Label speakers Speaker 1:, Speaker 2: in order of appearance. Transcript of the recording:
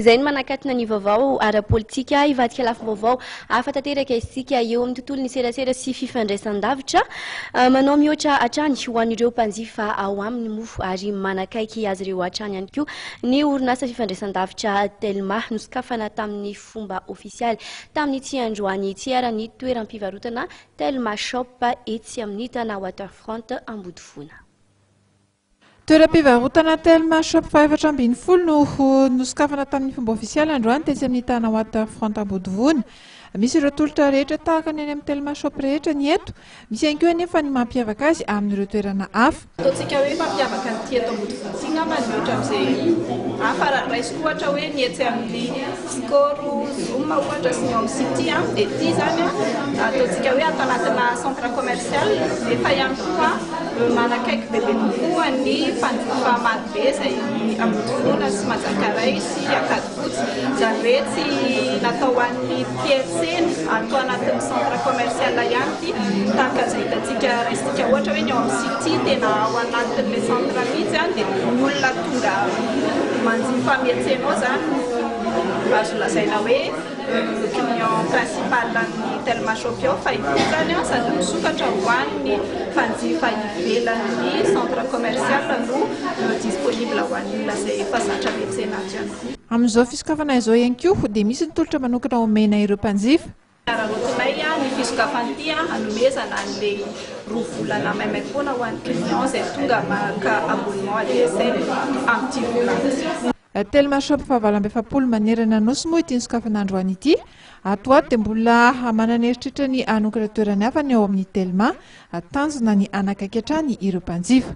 Speaker 1: Izay ny manakatona ny vaovao ara-politika ivadika lafim-baovao afatanteraka isika eo amin'ny tontolo ny serasera sy fifandraisan-davitra manao mihoatra hatrany ho an'ireo mpanjifa ao amin'ny mofo ary manakaiky azy ireo hatrany ihany koa ny orinasa fifandraisan-davitra Telma nosokafana tamin'ny fomba ofisialy tamin'ny tsy androany ny Toeram-pivarotana Telma Shop etsy amin'ny Tana Water Front Ambodivona.
Speaker 2: Toeram-pivarotana Telma Shop 470 no nosokafana tamin'ny fomba ofisialy androany tetsy amin'ny Tana Water Front Ambodivona. Misy ireo tolotra rehetra tahaka ny amin'ny Telma Shop rehetra ny eto. Misy ihany koa anefa ny mampiavaka azy amin'ireo toerana hafa.
Speaker 3: Ataontsika hoe mampiavaka ny ty eto Ambodivona sy angamba mihoatra amin'izay hafa raisiko ohatra hoe ny etsy amin'ny skoro zoma ohatra sy ny amin'ny city dia ty zany ataontsika hoe atao anatina centre commercial efa ihany koa manakaiky bebe kokoa ny mpanjifa marobe izay Ambodivona sy Manjakaray sy Akadifotsy izany hoe tsy natao an'ny mpietsena atao anatin'ny centre commercial ihany ty tahaka izay hitantsika raisitsika ohatra hoe ny ao amin'ny city tena ao anatin'le centre mihitsy dia ny olona tonga manjifa mietsenao zany azo lazaina hoe client principal ny Telma Shop ao fa io zany sady misokatra ho an'ny mpanjifa ivelan'ny centre commercial no disponible ho an'ny olona izay efa zatra mietsena azy ihany koa.
Speaker 2: Amin'izao fisokafana izao ihany koa dia misy ny tolotra manokana omena ireo mpanjifa.
Speaker 3: Rarotinay ny fisokafan'ity hanomezana an'ilay roa volana maimaimpoana ho an'ny client izay tonga maka abonnement ADSL amin'ity volana.
Speaker 2: Telma Shop fa 770 manerana nosy moa ity nisokafana androany ity. Ato ato dia mbola manana eritritra ny hanokana toerana hafa ny ao amin'ny Telma tanjona ny anakaiky hatrany ireo mpanjifa.